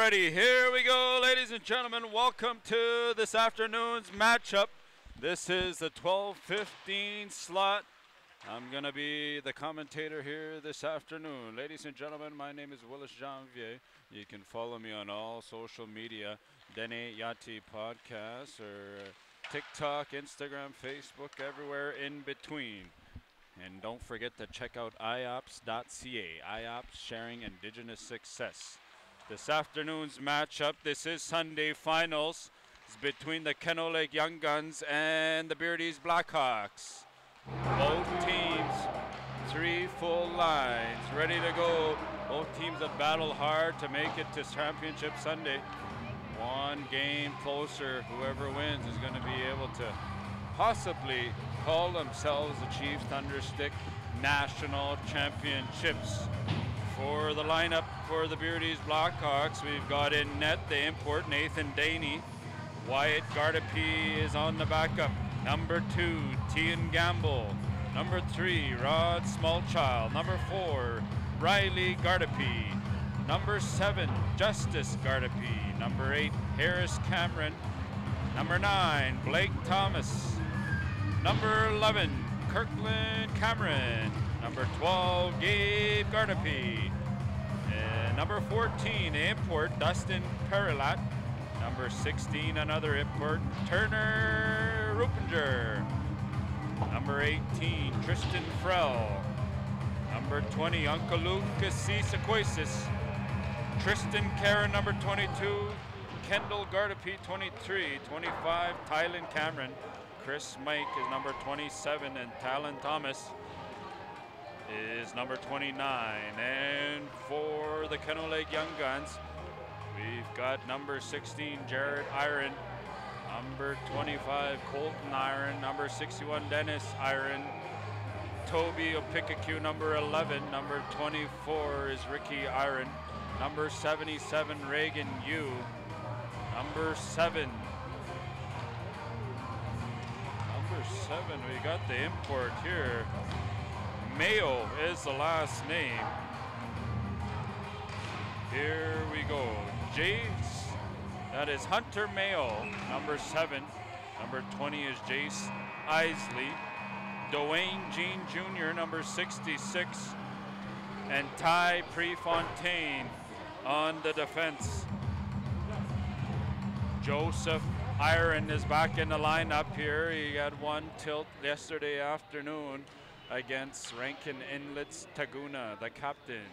Alrighty, here we go, ladies and gentlemen. Welcome to this afternoon's matchup. This is the 12:15 slot. I'm going to be the commentator here this afternoon. Ladies and gentlemen, my name is Willis Janvier. You can follow me on all social media, Dene Yati Podcast, or TikTok, Instagram, Facebook, everywhere in between. And don't forget to check out IOPS.ca, IOPS Sharing Indigenous Success. This afternoon's matchup, this is Sunday finals. It's between the Canoe Young Guns and the Beardy's Blackhawks. Both teams, 3 full lines, ready to go. Both teams have battled hard to make it to Championship Sunday. One game closer. Whoever wins is going to be able to possibly call themselves the Chiefs Thunderstick National Championships. For the lineup for the Beardy's Blackhawks, we've got in net the import Nathan Daney. Wyatt Gardepee is on the backup. Number 2, Tian Gamble. Number 3, Rod Smallchild. Number 4, Riley Gardepee. Number 7, Justice Gardepee. Number 8, Harris Cameron. Number 9, Blake Thomas. Number 11, Kirkland Cameron. Number 12, Gabe Gardepee. And number 14, import Dustin Perilat. Number 16, another import, Turner Rupinger. Number 18, Tristan Frell. Number 20, Uncle Lucas Sequoisis. Tristan Karen, number 22. Kendall Gardepee, 23. 25, Tylen Cameron. Chris Mike is number 27, and Talon Thomas is number 29. And for the Canoe Young Guns, we've got number 16, Jared Iron. Number 25, Colton Iron. Number 61, Dennis Iron. Toby Opikaku, number 11. Number 24 is Ricky Iron. Number 77, Reagan Yu. Number 7, we got the import here. Mayo is the last name. Here we go. Jace, that is Hunter Mayo, number 7. Number 20 is Jace Isley. Dwayne Jean Jr., number 66. And Ty Prefontaine on the defense. Joseph Iron is back in the lineup here. He had one tilt yesterday afternoon against Rankin Inlet's Taguna, the captain.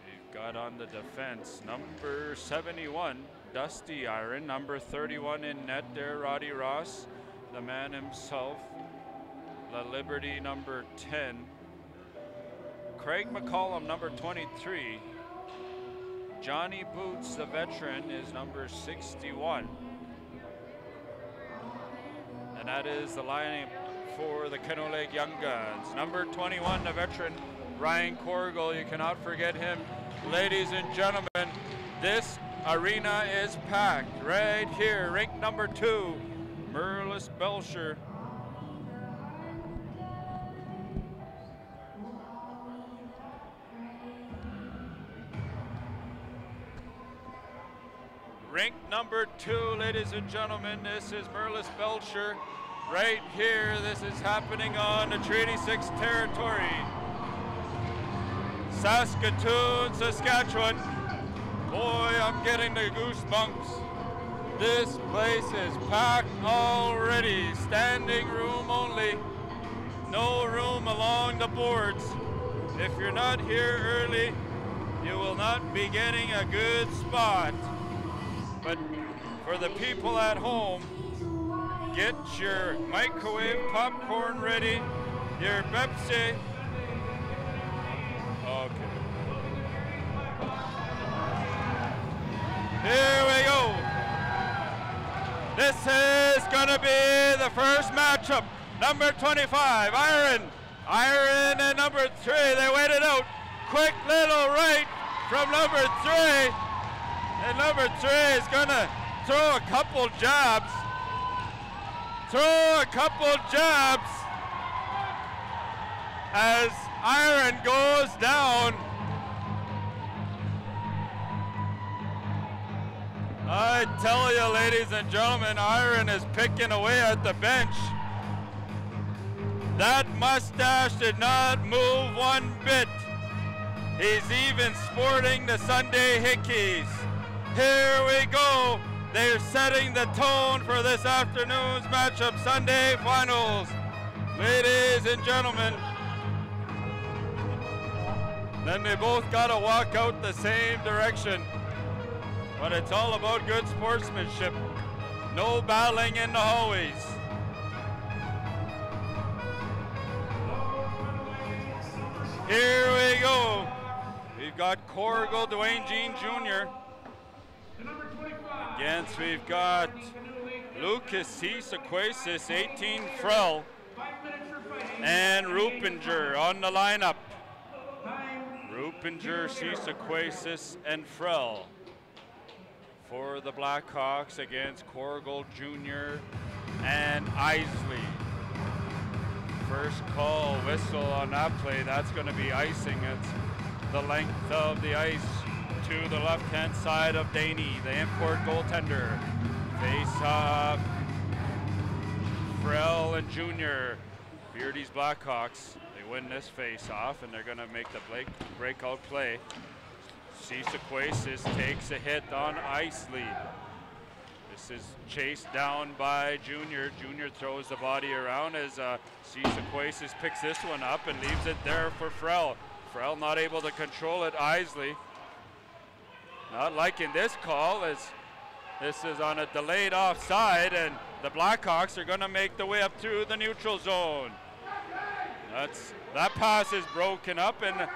We've got on the defense number 71, Dusty Iron. Number 31 in net there, Roddy Ross, the man himself. La Liberty, number 10. Craig McCollum, number 23. Johnny Boots, the veteran, is number 61. And that is the lineup for the Canoe Young Guns. Number 21, the veteran, Ryan Corrigal. You cannot forget him. Ladies and gentlemen, this arena is packed right here. Rink number 2, Merlis Belcher. Rink number 2, ladies and gentlemen, this is Merlis Belcher. Right here, this is happening on the Treaty 6 territory. Saskatoon, Saskatchewan. Boy, I'm getting the goosebumps. This place is packed already. Standing room only. No room along the boards. If you're not here early, you will not be getting a good spot. But for the people at home, get your microwave popcorn ready, your Pepsi. Okay. Here we go. This is gonna be the first matchup. Number 25, Iron. Iron and number 3, they waited out. Quick little right from number 3. And number 3 is gonna throw a couple jabs. As Iron goes down. I tell you, ladies and gentlemen, Iron is picking away at the bench. That mustache did not move one bit. He's even sporting the Sunday hickeys. Here we go. They're setting the tone for this afternoon's matchup, Sunday finals. Ladies and gentlemen. Then they both gotta walk out the same direction. But it's all about good sportsmanship. No battling in the hallways. Here we go. We've got Corrigal Dwayne Jean Jr. Against we've got Lucas C. Sequasis, 18 Frell, and Rupinger on the lineup. Rupinger, C. Sequasis, and Frell for the Blackhawks against Corrigal Jr. and Isley. First call whistle on that play. That's going to be icing. It's the length of the ice to the left-hand side of Daney, the import goaltender. Face off, Frell and Jr. Beardy's Blackhawks. They win this face-off, and they're going to make the breakout play. C. Sequasis takes a hit on Isley. This is chased down by Junior. Junior throws the body around as C. Sequasis picks this one up and leaves it there for Frell. Frell not able to control it. Isley not liking this call as this is on a delayed offside, and the Blackhawks are going to make the way up through the neutral zone. That pass is broken up, and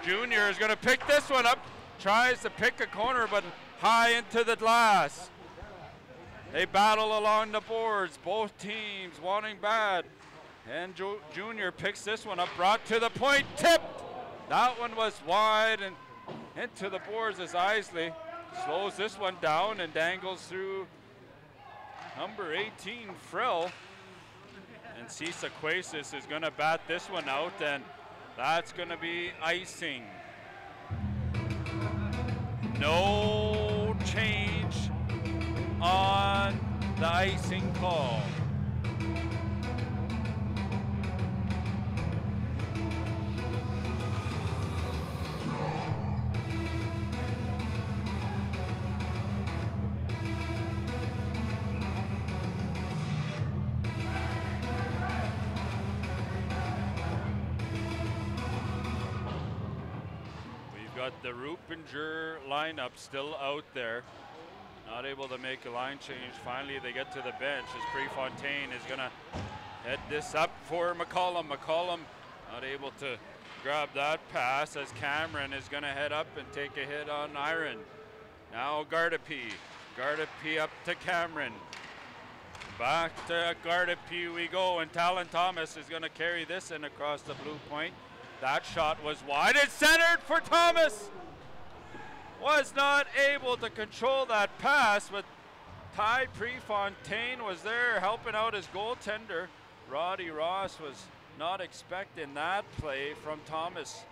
Junior is going to pick this one up. Tries to pick a corner, but high into the glass. They battle along the boards, both teams wanting bad. And Junior picks this one up, brought to the point, tipped. That one was wide and into the boards as Isley slows this one down and dangles through number 18, Frell. And C. Sequasis is going to bat this one out, and that's going to be icing. No change on the icing call. Got the Rupinger lineup still out there. Not able to make a line change. Finally, they get to the bench as Prefontaine is going to head this up for McCollum. McCollum not able to grab that pass as Cameron is going to head up and take a hit on Iron. Now Gardepie. Gardepie up to Cameron. Back to Gardepie we go, and Talon Thomas is going to carry this in across the blue point. That shot was wide. It's centered for Thomas. Was not able to control that pass, but Ty Prefontaine was there helping out his goaltender. Roddy Ross was not expecting that play from Thomas.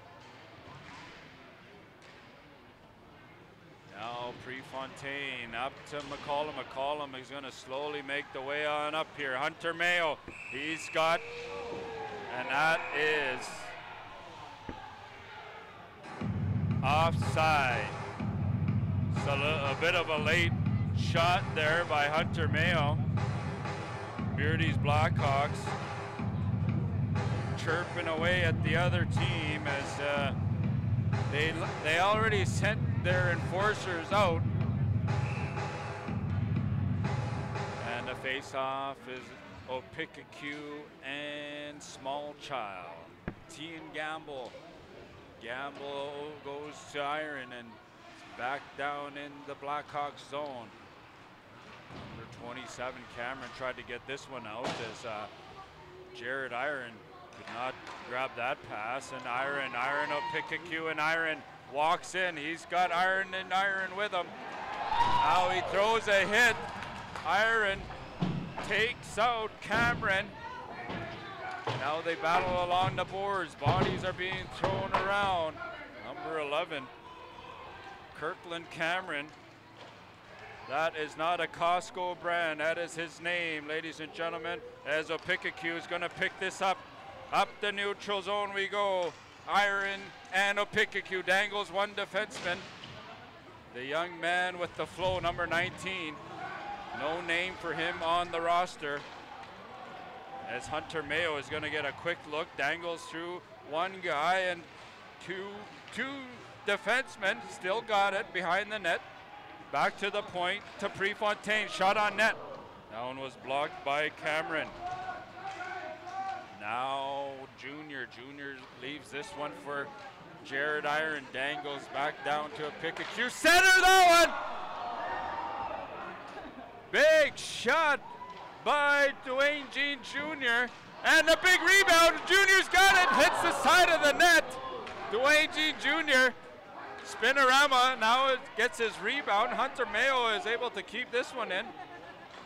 Now Prefontaine up to McCollum. McCollum is going to slowly make the way on up here. Hunter Mayo, he's got, and that is offside. So a bit of a late shot there by Hunter Mayo. Beardy's Blackhawks chirping away at the other team as they already sent their enforcers out. And the face-off is Opikaku and Smallchild. T and Gamble. Gamble goes to Iron and back down in the Blackhawks zone. Number 27, Cameron tried to get this one out as Jared Iron could not grab that pass. And Iron Opikaku, and Iron walks in. He's got Iron and Iron with him. Now he throws a hit. Iron takes out Cameron. Now they battle along the boards. Bodies are being thrown around. Number 11, Kirkland Cameron. That is not a Costco brand. That is his name, ladies and gentlemen. As Opikaku is going to pick this up. Up the neutral zone we go. Iron and Opikaku dangles one defenseman. The young man with the flow, number 19. No name for him on the roster. As Hunter Mayo is going to get a quick look, dangles through one guy and two defensemen. Still got it behind the net. Back to the point to Prefontaine. Shot on net. That one was blocked by Cameron. Now Junior. Junior leaves this one for Jared Iron. Dangles back down to Opikaku. Center that one! Big shot by Dwayne Jean Jr. And the big rebound. Junior's got it. Hits the side of the net. Dwayne Jean Jr. Spinorama now it gets his rebound. Hunter Mayo is able to keep this one in.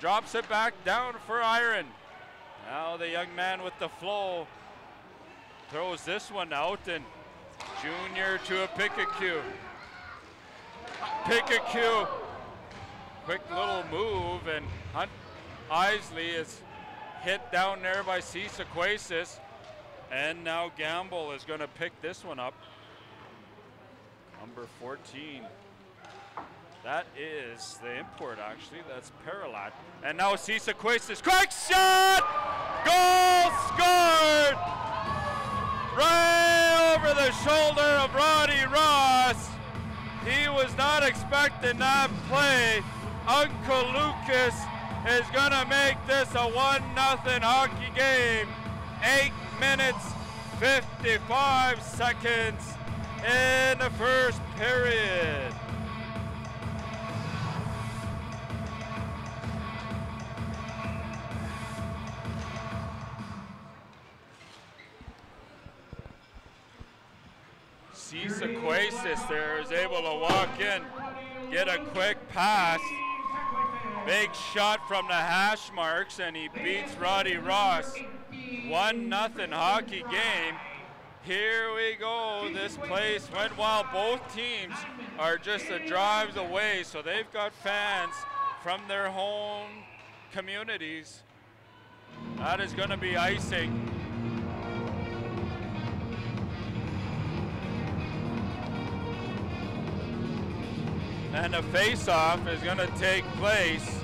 Drops it back down for Iron. Now the young man with the flow throws this one out, and Junior to Opikaku. Opikaku, quick little move, and Isley is hit down there by Sequasis. And now Gamble is going to pick this one up. Number 14. That is the import, actually. That's Paralat. And now Sequasis. Quick shot! Goal scored! Right over the shoulder of Roddy Ross. He was not expecting that play. Uncle Lucas is going to make this a 1-0 hockey game. 8 minutes, 55 seconds in the first period. Sequasis there is able to walk in, get a quick pass. Big shot from the hash marks, and he beats Roddy Ross. 1-0 hockey game. Here we go. This place went well. Both teams are just a drive away, so they've got fans from their home communities. That is going to be icing. And a face-off is going to take place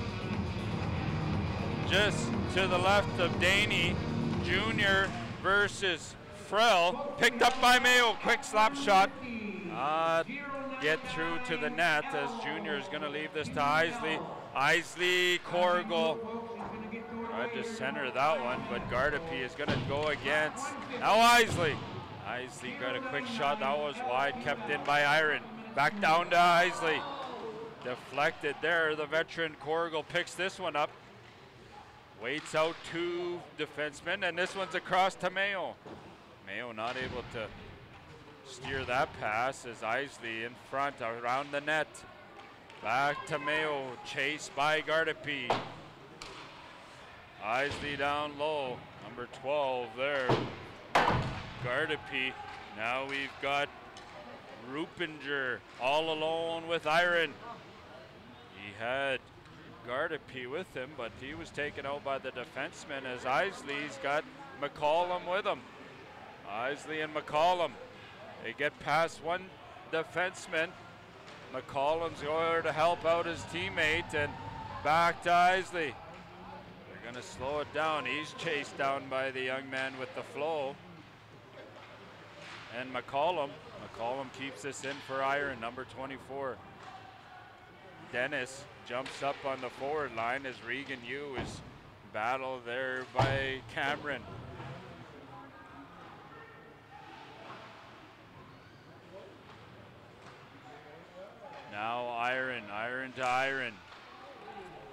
just to the left of Daney. Junior versus Frell. Picked up by Mayo. Quick slap shot. Get through to the net as Junior is going to leave this to Isley. Isley, Corrigal. Tried to center that one, but Gardepy is going to go against. Now Isley. Isley got a quick shot. That was wide, kept in by Iron. Back down to Isley. Deflected there. The veteran Corrigal picks this one up. Waits out two defensemen, and this one's across to Mayo. Mayo not able to steer that pass as Isley in front around the net. Back to Mayo, chased by Gardepy. Isley down low, number 12 there. Gardepy. Now we've got Rupinger all alone with Iron. He had Gardepy with him, but he was taken out by the defenseman as Isley's got McCollum with him. Isley and McCollum. They get past one defenseman. McCollum's going to help out his teammate, and back to Isley. They're going to slow it down. He's chased down by the young man with the flow. And McCollum keeps this in for Iron, number 24. Dennis jumps up on the forward line as Regan Yu is battled there by Cameron. Now Iron to Iron.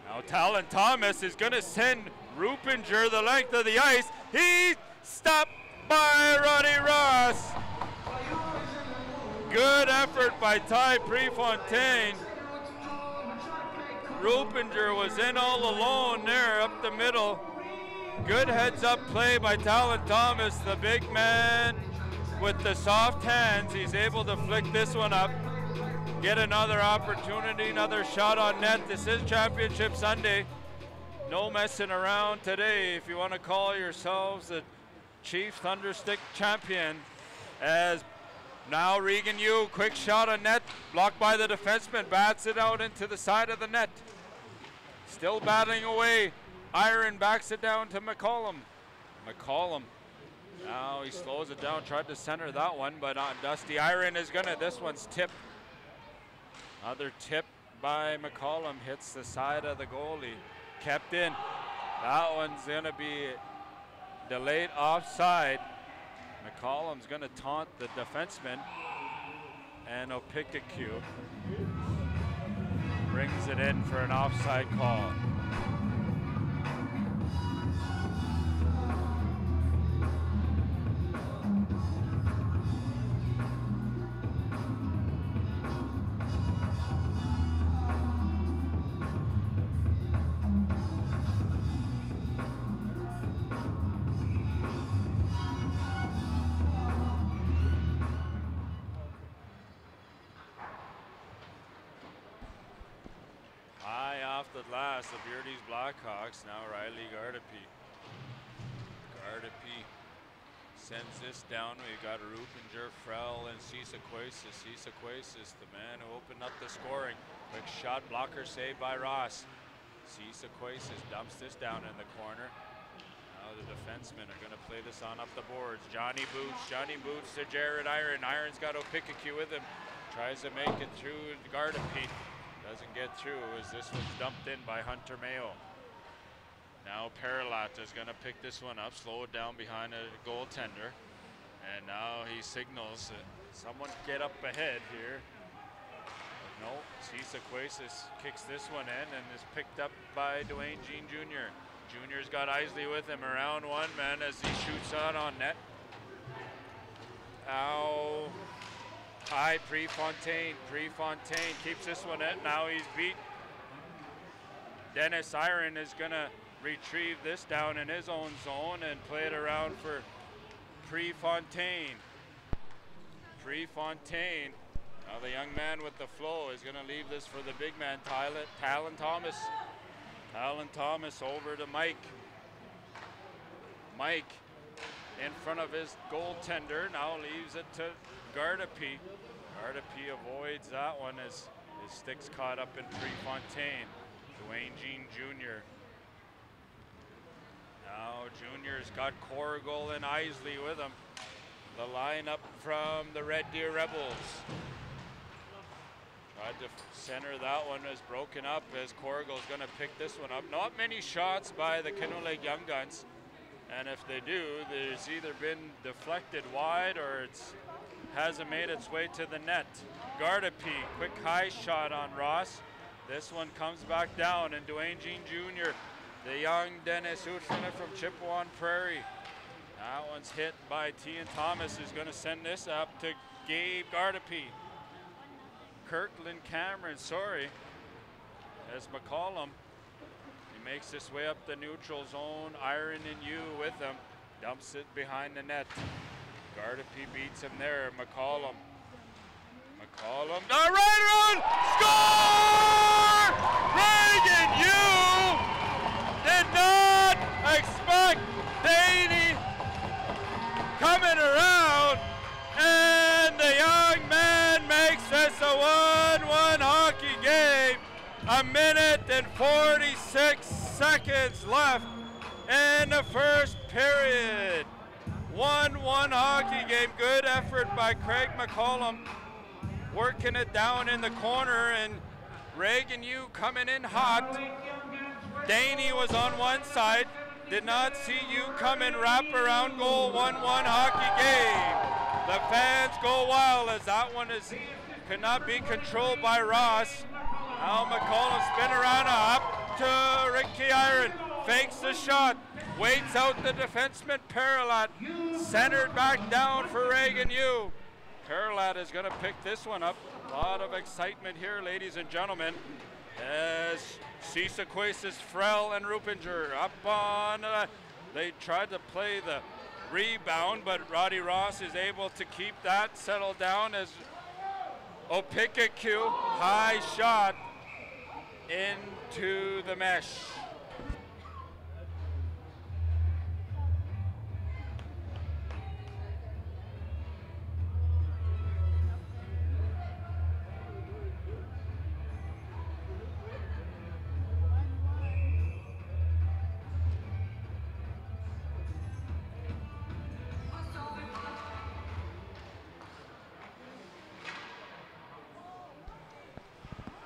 Now Talon Thomas is going to send Rupinger the length of the ice. He's stopped by Roddy Ross. Good effort by Ty Prefontaine. Rupinger was in all alone there up the middle. Good heads-up play by Talon Thomas, the big man with the soft hands. He's able to flick this one up. get another opportunity, another shot on net. This is Championship Sunday. No messing around today. If you want to call yourselves the Chief Thunderstick champion, as now Regan Yu, quick shot on net, blocked by the defenseman, bats it out into the side of the net. Still battling away. Iron backs it down to McCollum. McCollum, now he slows it down, tried to center that one, but Dusty Iron is gonna, this one's tipped. Another tip by McCollum, hits the side of the goalie. Kept in. That one's gonna be delayed offside. McCollum's gonna taunt the defenseman, and Opikaku brings it in for an offside call. The last of Beardy's Blackhawks, now Riley Gardapi. Gardapi sends this down. We've got Rupinger, Frell, and Cisaquasis. Cisaquasis, the man who opened up the scoring. Quick shot, blocker saved by Ross. Cisaquasis dumps this down in the corner. Now the defensemen are going to play this on up the boards. Johnny Boots to Jared Iron. Iron's got Opikaku with him. Tries to make it through Gardapi. Doesn't get through as this was dumped in by Hunter Mayo. Now Paralat is going to pick this one up, slow it down behind a goaltender. And now he signals someone get up ahead here. No, Cisaquasis kicks this one in and is picked up by Dwayne Jean Jr. Jr.'s got Isley with him around one man as he shoots on net. Ow. High Prefontaine keeps this one in. Now he's beat. Dennis Iron is gonna retrieve this down in his own zone and play it around for Prefontaine. Now the young man with the flow is gonna leave this for the big man, Talon Thomas. Talon Thomas over to Mike. Mike in front of his goaltender, now leaves it to Gardapi. Gardapi avoids that one as his stick's caught up in Prefontaine. Dwayne Jean Jr. Now Junior's got Corrigal and Isley with him. The lineup from the Red Deer Rebels. Tried to center that one, is broken up as Corrigal's gonna pick this one up. Not many shots by the Canoe Lake Young Guns. And if they do, there's either been deflected wide or it's hasn't made its way to the net. Gardapi, quick high shot on Ross. This one comes back down, and Dwayne Jean Jr., the young Dennis Utrina from Chippewa Prairie. That one's hit by Tian Thomas, who's gonna send this up to Gabe Gardapi. Kirkland Cameron, as McCollum. He makes his way up the neutral zone. Iron and Yu with him. Dumps it behind the net. Gardapi beats him there. McCollum. Right around! Score! Regan Yu did not expect Beardy coming around, and the young man makes this a 1-1 hockey game. A minute and 46 seconds left in the first period. 1-1 hockey game. Good effort by Craig McCollum, working it down in the corner, and Regan Yu coming in hot. Daney was on one side. Did not see Yu coming, wrap around goal. 1-1 hockey game. The fans go wild as that one could not be controlled by Ross. Now McCollum spin around up to Ricky Iron. Fakes the shot. Waits out the defenseman Paralat. Centered back down for Regan Yu. Paralat is going to pick this one up. A lot of excitement here, ladies and gentlemen, as Cisaquasis, Frell, and Rupinger up on. They tried to play the rebound, but Roddy Ross is able to keep that settled down as Opikaku, high shot into the mesh.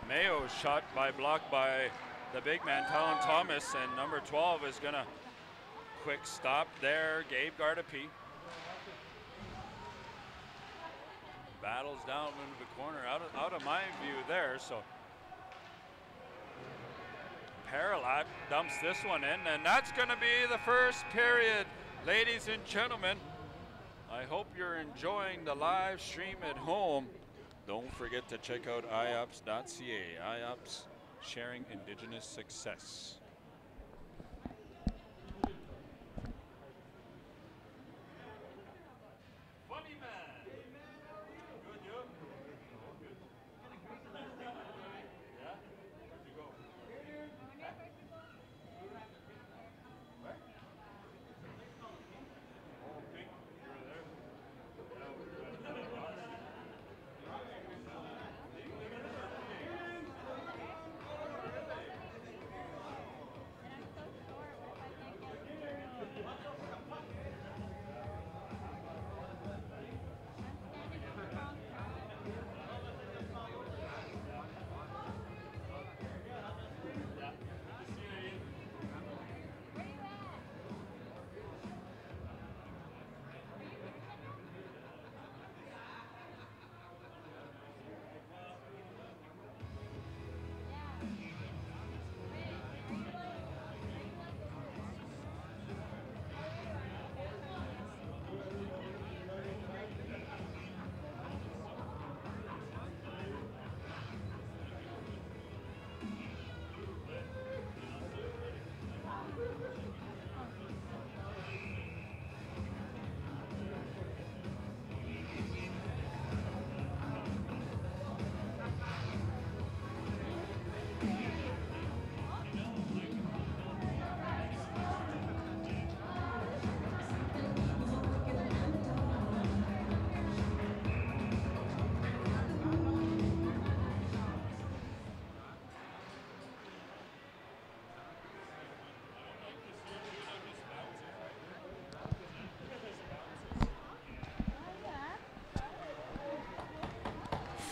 Mayo shot blocked by the big man, Talon Thomas, and number 12 is gonna quick stop there. Gabe Gardapi battles down into the corner, out of my view there. So Paralat dumps this one in, and that's gonna be the first period, ladies and gentlemen. I hope you're enjoying the live stream at home. Don't forget to check out iops.ca. IOPS, sharing Indigenous success. Funny man. Good, you? Yeah? Where'd you go? Where? Oh, pink. You were there?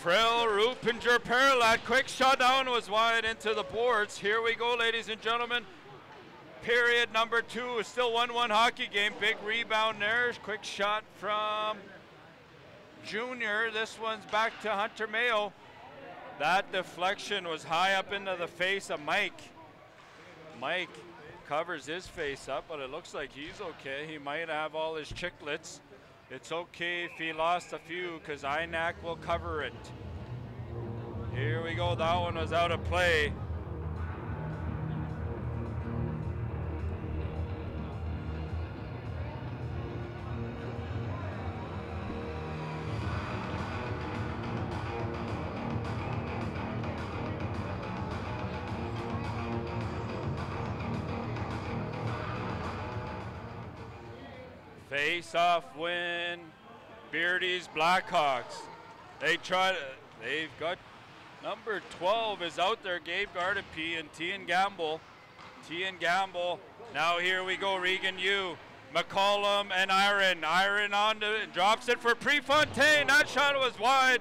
Frell, Rupinger, Paralat, quick shot down was wide into the boards. Here we go, ladies and gentlemen. Period number 2 is still 1-1 hockey game. Big rebound there. Quick shot from Junior. This one's back to Hunter Mayo. That deflection was high up into the face of Mike. Mike covers his face up, but it looks like he's okay. He might have all his chiclets. It's okay if he lost a few, because INAC will cover it. Here we go, that one was out of play. Face-off win, Beardy's Blackhawks. They've got number 12 is out there, Gabe Gardapi and Tian Gamble. Tian Gamble, now here we go, Regan Yu, McCollum and Iron. Iron drops it for Prefontaine. That shot was wide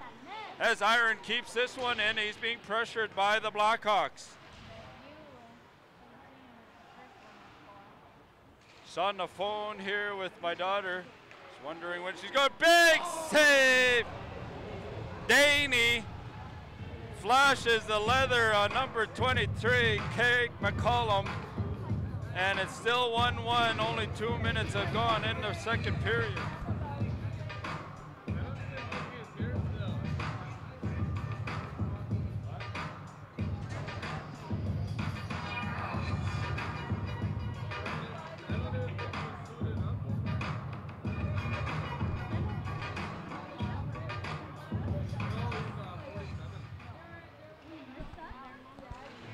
as Iron keeps this one in. He's being pressured by the Blackhawks. Just on the phone here with my daughter. She's wondering when she's going. Big save! Daney flashes the leather on number 23, Kate McCollum. And it's still 1-1. Only 2 minutes have gone in the second period.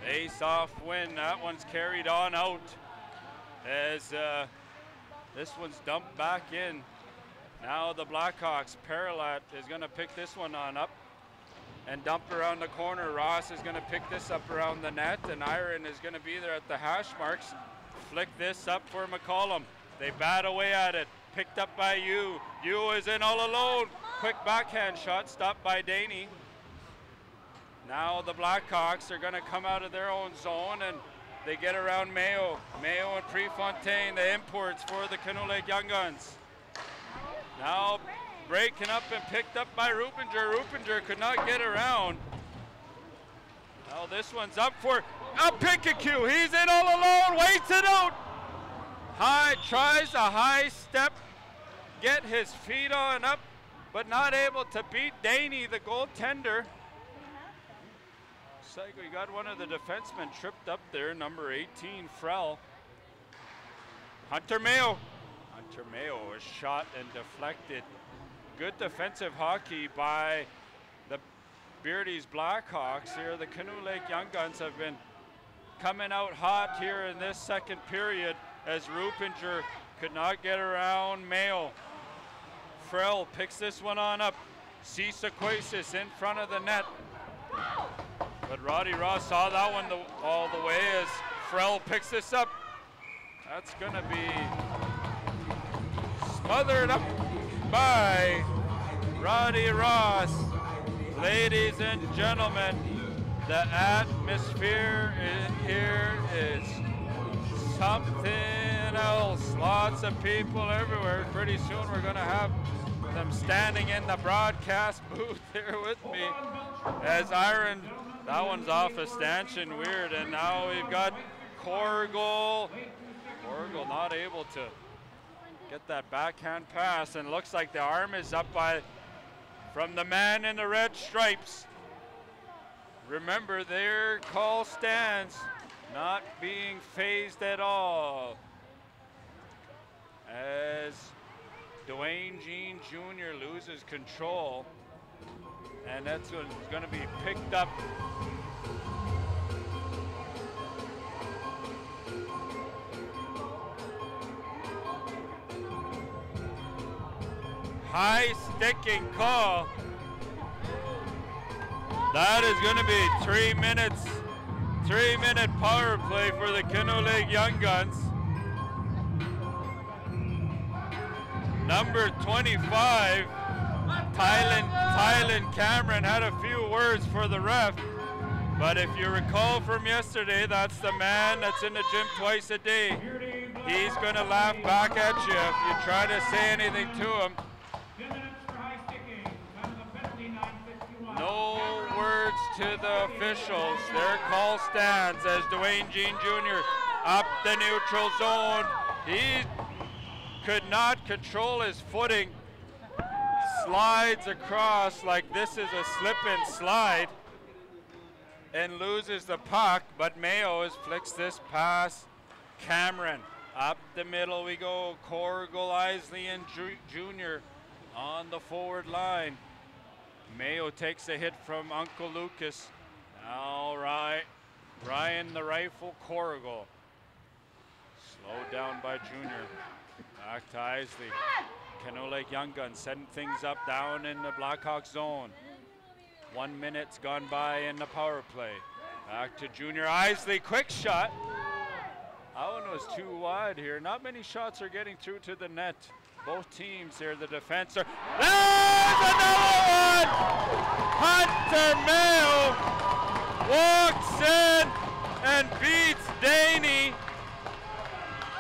Face-off win. That one's carried on out as this one's dumped back in. Now the Blackhawks, Paralat is going to pick this one on up and dump around the corner. Ross is going to pick this up around the net, and Iron is going to be there at the hash marks. Flick this up for McCollum. They bat away at it. Picked up by Yu. Yu is in all alone. Quick backhand shot stopped by Daney. Now the Blackhawks are going to come out of their own zone, and they get around Mayo. Mayo and Prefontaine, the imports for the Canoe Lake Young Guns. Now breaking up and picked up by Rupinger. Rupinger could not get around. Now this one's up for a Pickacue. He's in all alone, waits it out. High, tries a high step, get his feet on up, but not able to beat Daney, the goaltender. Looks like we got one of the defensemen tripped up there, number 18, Frell. Hunter Mayo. Hunter Mayo was shot and deflected. Good defensive hockey by the Beardy's Blackhawks here. The Canoe Lake Young Guns have been coming out hot here in this second period as Rupinger could not get around Mayo. Frell picks this one on up. Cisaquasis in front of the net. But Roddy Ross saw that one all the way as Frell picks this up. That's gonna be smothered up by Roddy Ross. Ladies and gentlemen, the atmosphere in here is something else. Lots of people everywhere. Pretty soon we're gonna have them standing in the broadcast booth here with me as Iron, that one's off a stanchion, weird, and now we've got Corrigal. Corrigal not able to get that backhand pass, and looks like the arm is up from the man in the red stripes. Remember, their call stands, not being phased at all. As Dwayne Jean Jr. loses control, and that's going to be picked up. High sticking call. That is going to be 3 minutes. 3-minute power play for the Canoe Lake Young Guns. Number 25, Tylen Cameron had a few words for the ref, but if you recall from yesterday, that's the man that's in the gym twice a day. He's going to laugh back at you if you try to say anything to him. No words to the officials. Their call stands as Dwayne Jean Jr. up the neutral zone. He could not control his footing. Slides across like this is a slip and slide and loses the puck, but Mayo flicks this pass. Cameron up the middle we go. Corrigal, Isley, and Jr. on the forward line. Mayo takes a hit from Uncle Lucas. All right, Ryan the Rifle Corrigal. Slowed down by Junior. Back to Isley. Canoe Lake Young Guns setting things up down in the Blackhawks zone. 1 minute's gone by in the power play. Back to Junior Isley, quick shot. That one was too wide here. Not many shots are getting through to the net. Both teams here, the defense are, there's another one! Hunter Mayo walks in and beats Daney.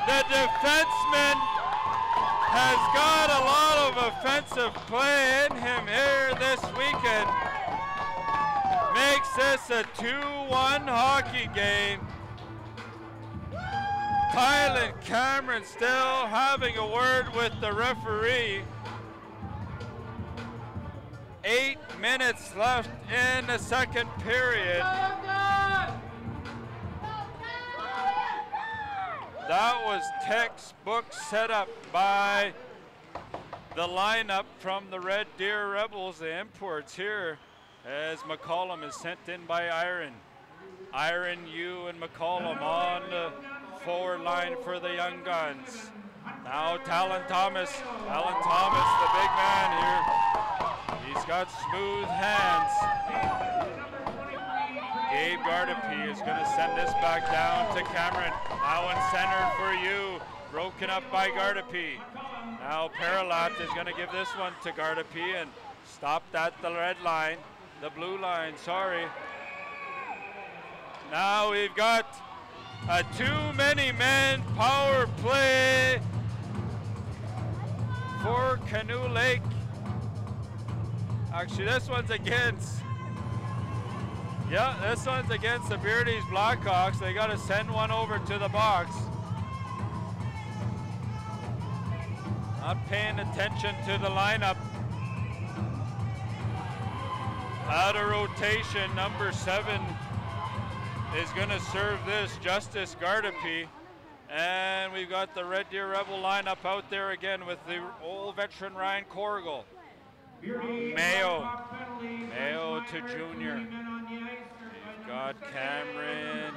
The defenseman has got a lot of offensive play in him here this weekend. Makes this a 2-1 hockey game. Tylen Cameron still having a word with the referee. 8 minutes left in the second period. That was textbook setup by the lineup from the Red Deer Rebels, the imports here, as McCollum is sent in by Iron. Iron Yu and McCollum on the forward line for the Young Guns. Now Talon Thomas. Talon Thomas, the big man here. He's got smooth hands. Gabe Gardepie is going to send this back down to Cameron. Now in center for you. Broken up by Gardepie. Now Paralat is going to give this one to Gardepie and stopped at the red line. The blue line, sorry. Now we've got a too many men power play for Canoe Lake. Actually, this one's against, this one's against the Beardy's Blackhawks. They got to send one over to the box. Not paying attention to the lineup. Out of rotation, number 7 is going to serve this, Justice Gardepie. And we've got the Red Deer Rebel lineup out there again with the old veteran Ryan Corrigal. Mayo to junior. We've got Cameron,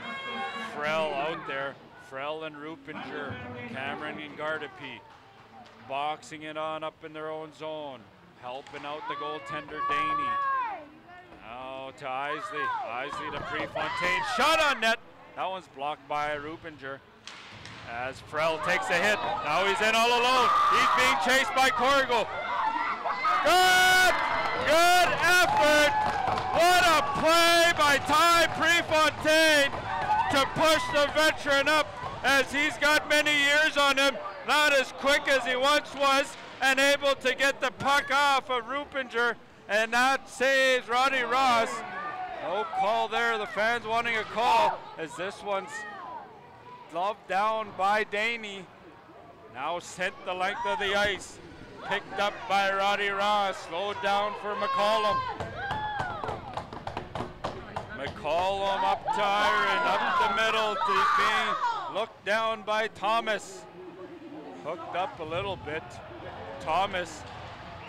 Frell out there. Frell and Rupinger, Cameron and Gardepie. Boxing it on up in their own zone. Helping out the goaltender Daney. Now to Isley. Isley to Prefontaine. Shot on net. That one's blocked by Rupinger. As Frell takes a hit. Now he's in all alone. He's being chased by Corrigal. Good effort. What a play by Ty Prefontaine to push the veteran up as he's got many years on him. Not as quick as he once was, and able to get the puck off of Rupinger, and that saves Roddy Ross. No call there, the fans wanting a call, as this one's gloved down by Daney. Now sent the length of the ice, picked up by Roddy Ross, slowed down for McCollum. McCollum up to Iron, up the middle, to being looked down by Thomas. Hooked up a little bit. Thomas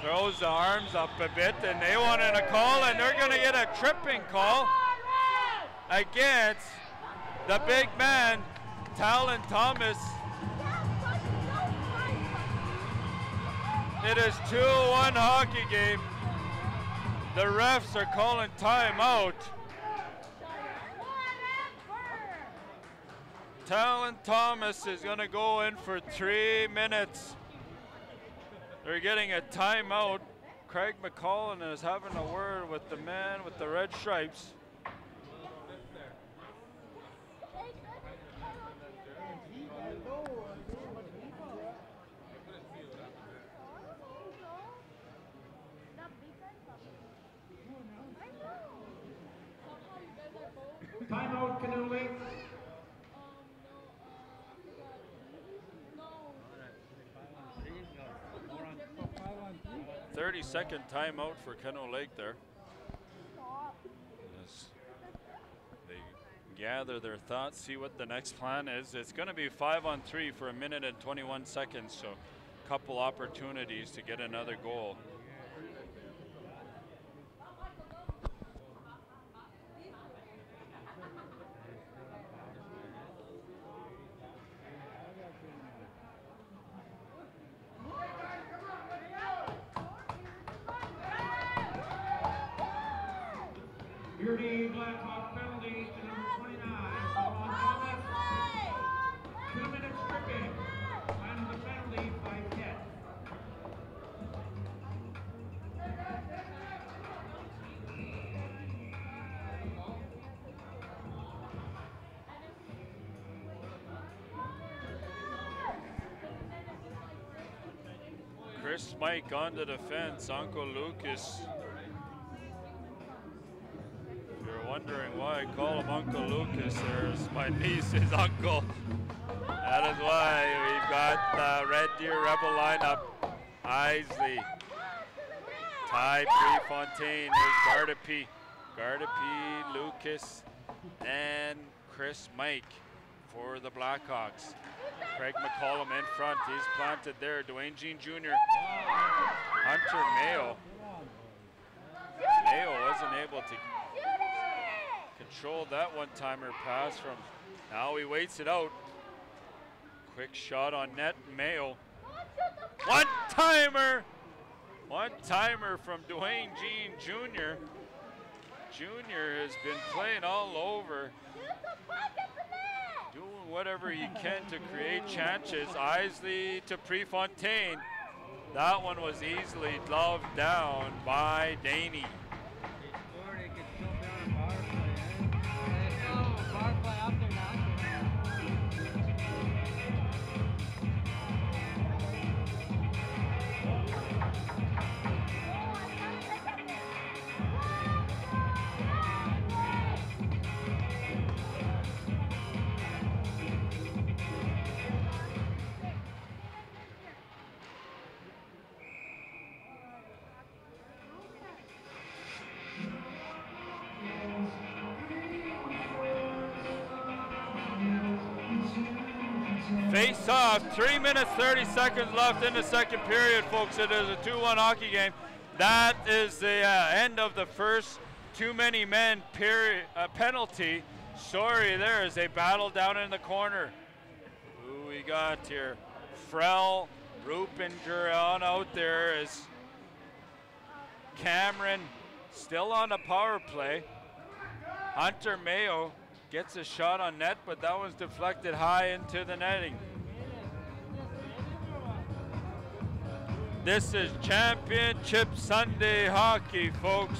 throws the arms up a bit, and they wanted a call, and they're going to get a tripping call against the big man, Talon Thomas. It is 2-1 hockey game. The refs are calling timeout. Talon Thomas is going to go in for 3 minutes. They're getting a timeout. Craig McCollum is having a word with the man with the red stripes. Timeout, Canoe Lake. 30-second timeout for Canoe Lake there. As they gather their thoughts, see what the next plan is. It's going to be 5-on-3 for 1 minute and 21 seconds, so a couple opportunities to get another goal. Beardy Blackhawk penalty to number 29. Thomas. 2 minutes stripping. And the penalty by Kett. Chris Mike on the defense, Uncle Lucas. Wondering why I call him Uncle Lucas. There's my niece's uncle. That is why we've got the Red Deer Rebel lineup. Isley, Ty Prefontaine, there's Gardepie. Gardepie, Lucas, and Chris Mike for the Blackhawks. Craig McCollum in front, he's planted there. Dwayne Jean Jr. Hunter Mayo. Mayo wasn't able to controlled that one-timer pass from, now he waits it out. Quick shot on net, Mayo. One-timer! One-timer from Dwayne Jean Jr. Jr. has been playing all over, doing whatever he can to create chances. Isley to Prefontaine. That one was easily gloved down by Daney. Face off, 3 minutes, 30 seconds left in the second period, folks. It is a 2-1 hockey game. That is the end of the first too many men penalty. Sorry, there is a battle down in the corner. Who we got here? Frell, Rupinger on out there is Cameron still on the power play. Hunter Mayo gets a shot on net, but that was deflected high into the netting. This is Championship Sunday hockey, folks.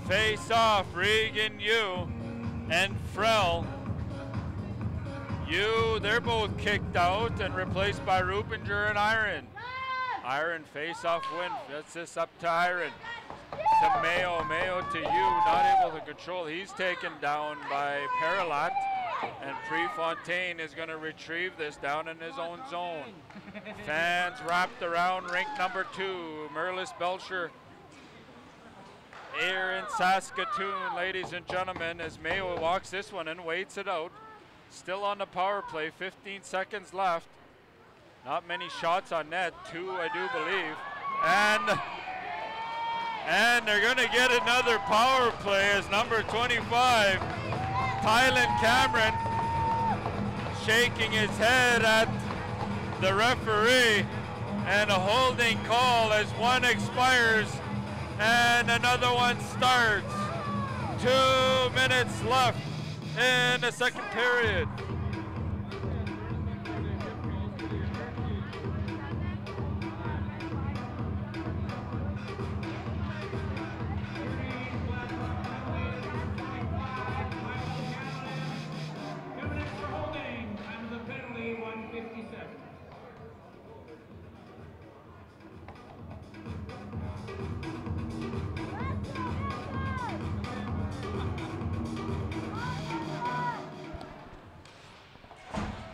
Face off, Regan Yu and Frell. Yu, they're both kicked out and replaced by Rupinger and Iron. Iron face off win. That's this up to Iron. To Mayo, Mayo to Yu, not able to control. He's taken down by Paralat, and Prefontaine is going to retrieve this down in his own zone. Fans wrapped around rink number 2. Merlis Belcher here in Saskatoon, ladies and gentlemen, as Mayo walks this one and waits it out. Still on the power play, 15 seconds left. Not many shots on net, 2 I do believe. And they're going to get another power play as number 25, Tylen Cameron, shaking his head at the referee, and a holding call as one expires and another one starts. 2 minutes left in the second period.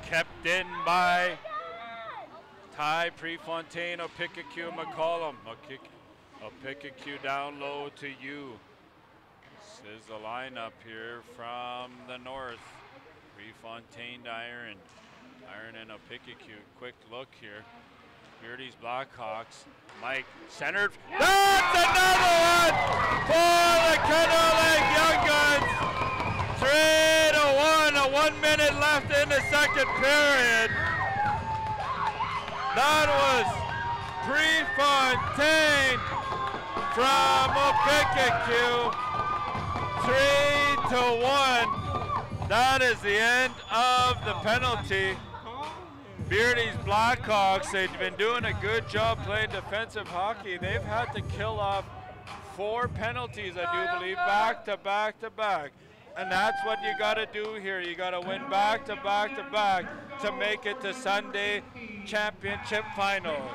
Kept in by Ty Prefontaine, Opikakyu, McCollum. Opikakyu down low to you. This is the lineup here from the north. Prefontaine to Iron. Iron and Opikakyu. Quick look here. Beardy's Blackhawks. Mike centered. That's another one for the Canoe Young Guns. 3-1, 1 minute left in the second period. That was Prefontaine from Opikakyu. 3-1. That is the end of the penalty. Beardy's Blackhawks, they've been doing a good job playing defensive hockey. They've had to kill off 4 penalties, I do believe, back to back to back. And that's what you got to do here. You got to win back to back to back to make it to Sunday championship finals.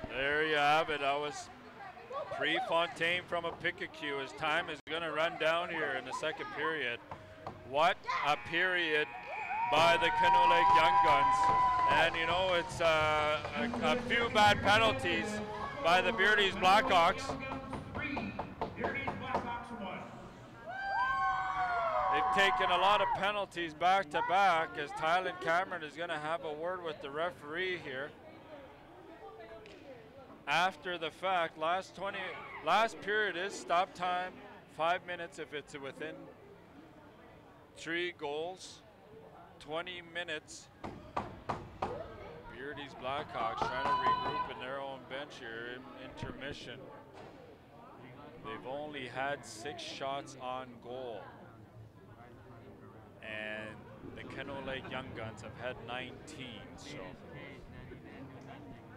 There you have it. That was Prefontaine from Opikakyu. His time is going to run down here in the second period. What a period by the Canoe Lake Young Guns. And you know, it's a few bad penalties by the Beardy's Blackhawks. taken a lot of penalties back to back, as Tylen Cameron is going to have a word with the referee here. After the fact, last period is stop time, 5 minutes if it's within 3 goals, 20 minutes. Beardy's Blackhawks trying to regroup in their own bench here in intermission. They've only had 6 shots on goal. And the Canoe Lake Young Guns have had 19, so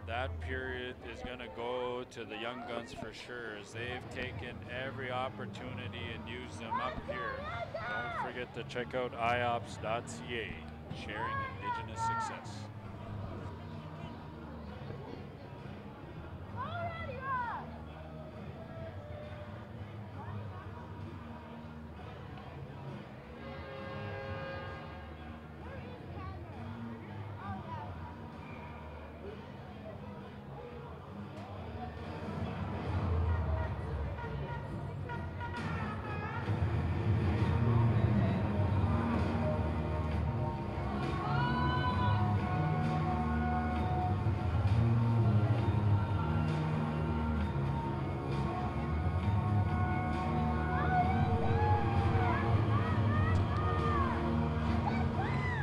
that period is going to go to the Young Guns for sure, as they've taken every opportunity and used them up here. Don't forget to check out iops.ca, sharing Indigenous success.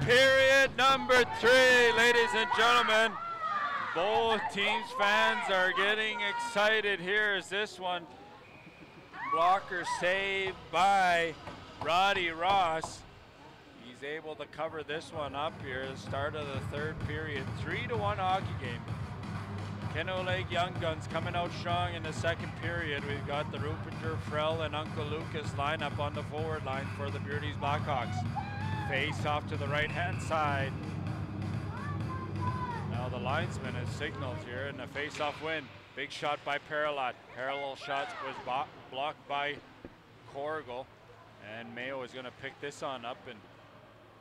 Period number 3, ladies and gentlemen. Both teams' fans are getting excited here as this one. Blocker saved by Roddy Ross. He's able to cover this one up here at the start of the 3rd period. 3-1 hockey game. Canoe Lake Young Guns coming out strong in the 2nd period. We've got the Rupinger, Frell, and Uncle Lucas lineup on the forward line for the Beardy's Blackhawks. Face off to the right-hand side. Now the linesman has signaled here in a face-off win. Big shot by Parallot. Parallel shot was blocked by Corrigal. And Mayo is going to pick this on up and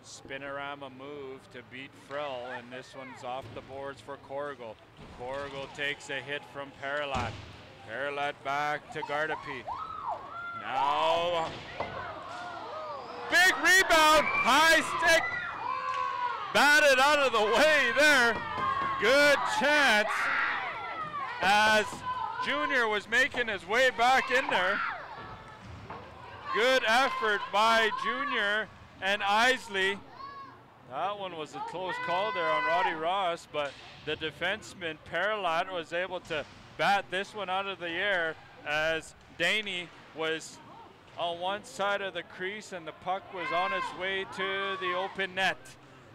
spinorama move to beat Frell. And this one's off the boards for Corrigal. Corrigal takes a hit from Parallot. Parallot back to Gardapi. Now... big rebound, high stick, batted out of the way there. Good chance as Junior was making his way back in there. Good effort by Junior and Isley. That one was a close call there on Roddy Ross, but the defenseman Parallot was able to bat this one out of the air as Daney was on one side of the crease and the puck was on its way to the open net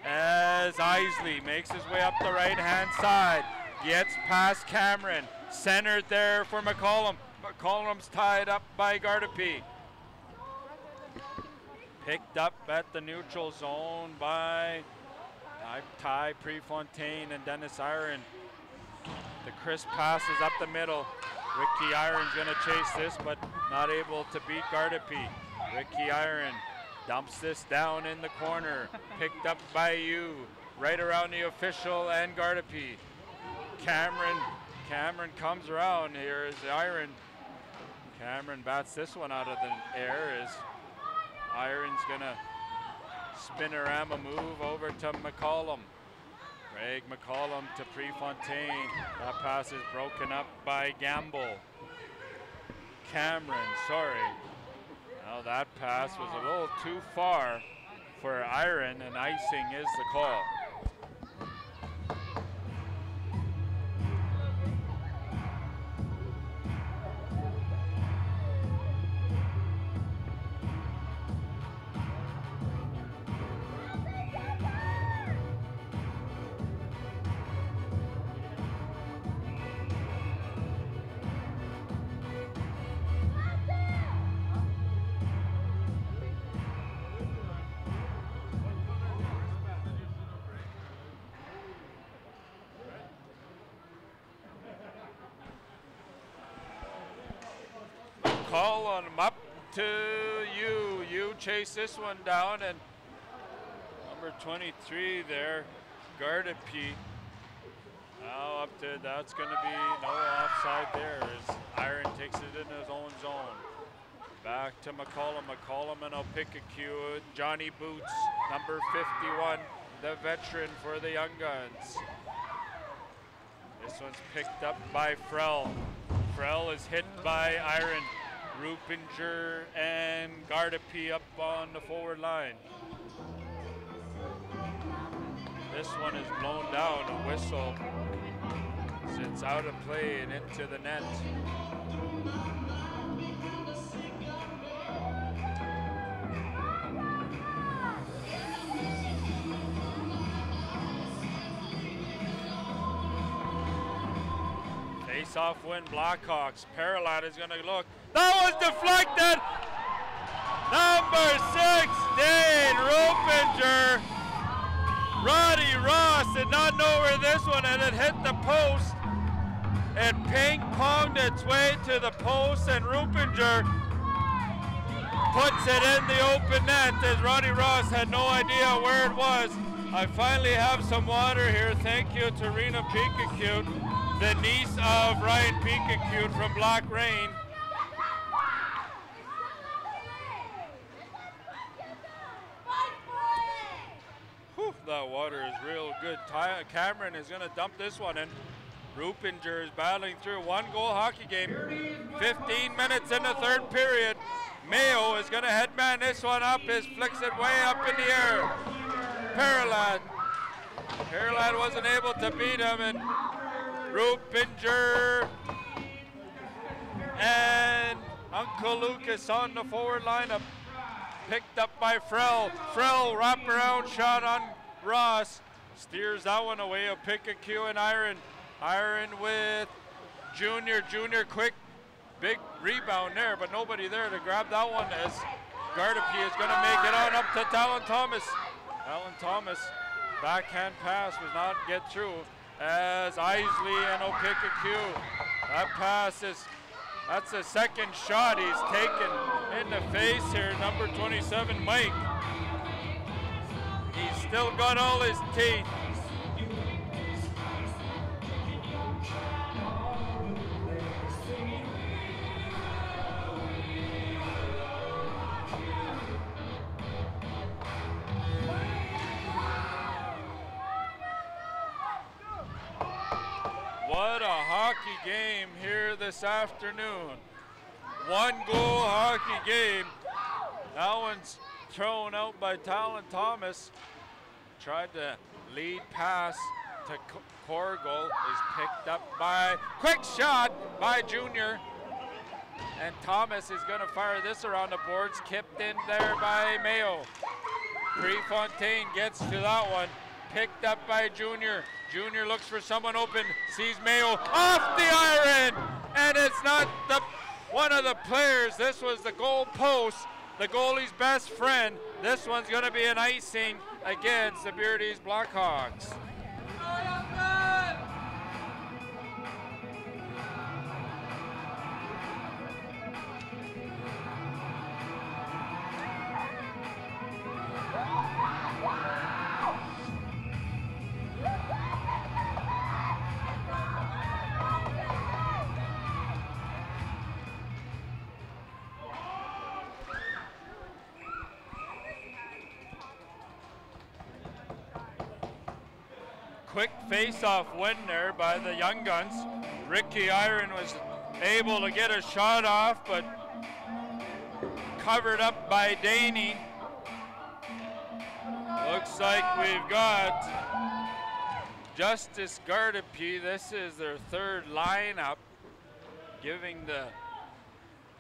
as Isley makes his way up the right-hand side, gets past Cameron, centered there for McCollum. McCollum's tied up by Gardapi. Picked up at the neutral zone by Ty Prefontaine and Dennis Iron. The crisp passes up the middle. Ricky Iron's going to chase this, but not able to beat Gardapi. Ricky Iron dumps this down in the corner. Picked up by you, right around the official and Gardapi. Cameron comes around. Here is Iron. Cameron bats this one out of the air as Iron's going to spinorama move over to McCollum. Greg McCollum to Prefontaine. That pass is broken up by Gamble. Cameron, sorry. Now that pass was a little too far for Iron, and icing is the call. Call on him up to you. You chase this one down, and number 23 there, Gardapi. Now up to, that's going to be no offside there as Iron takes it in his own zone. Back to McCollum. McCollum and Opikakua. Johnny Boots, number 51, the veteran for the Young Guns. This one's picked up by Frell. Frell is hit by Iron. Rupinger and Gardapi up on the forward line. This one is blown down, a whistle. It's out of play and into the net. Face-off win, Blackhawks. Parallad is gonna look. That was deflected! Number 16, Rupinger. Roddy Ross did not know where this one and it hit the post. It ping-ponged its way to the post and Rupinger puts it in the open net as Roddy Ross had no idea where it was. I finally have some water here. Thank you to Rena Peekacute, the niece of Ryan Peekacute from Black Rain. Whew, that water is real good. Cameron is gonna dump this one in. Rupinger is battling through. 1-goal hockey game. 15 minutes in the third period. Mayo is gonna headman this one up. Flicks it way up in the air. Parallad wasn't able to beat him, and Rupinger and Uncle Lucas on the forward lineup. Picked up by Frell. Frell wraparound shot on Ross. Steers that one away. Opikakua and Iron. Iron with Junior. Junior quick. Big rebound there, but nobody there to grab that one as Gardapi is going to make it on up to Talon Thomas. Talon Thomas, backhand pass was not get through as Isley and Opikakua. That pass is, that's the second shot he's taken in the face here, number 27, Mike. He's still got all his teeth. What a hockey game here this afternoon. 1-goal hockey game. That one's thrown out by Talon Thomas. Tried to lead pass to Corrigal. Is picked up by, quick shot by Junior. And Thomas is gonna fire this around the boards. Kipped in there by Mayo. Prefontaine gets to that one. Picked up by Junior. Junior looks for someone open, sees Mayo off the iron, and it's not one of the players. This was the goal post, the goalie's best friend. This one's going to be an icing against the Beardy's Blackhawks. Quick face-off win there by the Young Guns. Ricky Iron was able to get a shot off, but covered up by Daney. Looks like we've got Justice Gardapi. This is their third lineup, giving the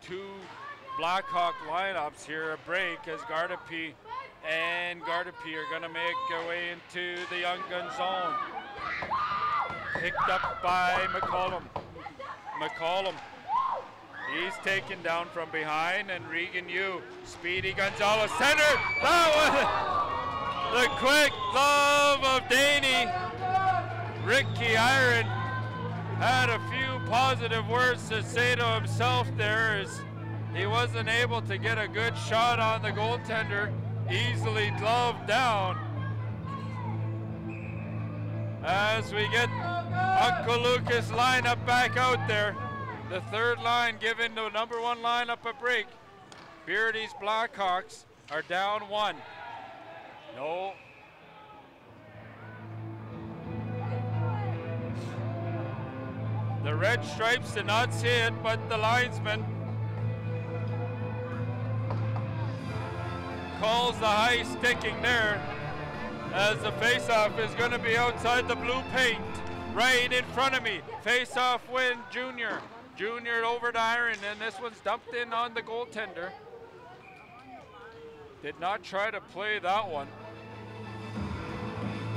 two Blackhawk lineups here a break as Gardapi and Gardapi are going to make their way into the Young Gun zone. Picked up by McCollum. McCollum, he's taken down from behind, and Regan Yu, Speedy Gonzalez, center. That one, the quick glove of Daney. Ricky Iron had a few positive words to say to himself there as he wasn't able to get a good shot on the goaltender. Easily gloved down. As we get Uncle Lucas lineup back out there. The third line giving the number one lineup a break. Beardy's Blackhawks are down 1. No. The red stripes did not see it, but the linesman calls the high sticking there, as the face-off is going to be outside the blue paint, right in front of me. Face-off win, Junior. Junior over to Iron, and this one's dumped in on the goaltender. Did not try to play that one.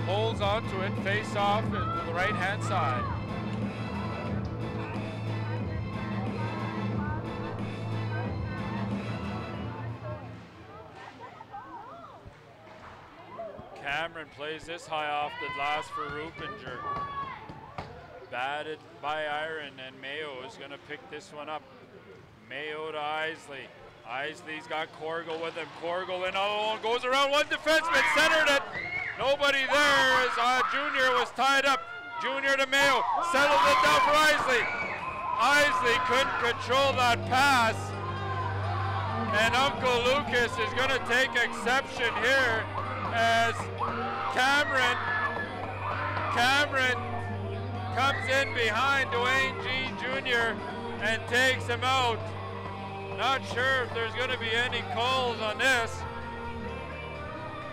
Holds onto it, face-off to the right-hand side. Cameron plays this high off the glass for Rupinger. Batted by Iron, and Mayo is going to pick this one up. Mayo to Isley. Isley's got Corrigal with him. Corrigal in alone, goes around one defenseman, centered it. Nobody there as Junior was tied up. Junior to Mayo, settled it down for Isley. Isley couldn't control that pass. And Uncle Lucas is going to take exception here as Cameron comes in behind Dwayne G. Jr. and takes him out. Not sure if there's going to be any calls on this,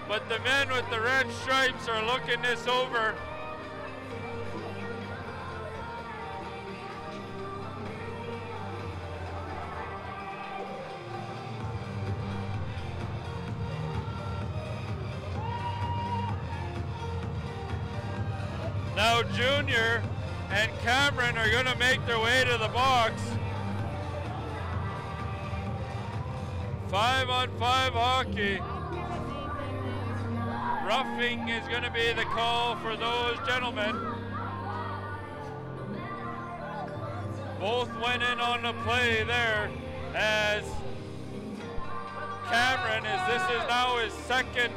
but the men with the red stripes are looking this over. Now Junior and Cameron are going to make their way to the box. 5-on-5 hockey. Roughing is going to be the call for those gentlemen. Both went in on the play there as Cameron, as this is now his second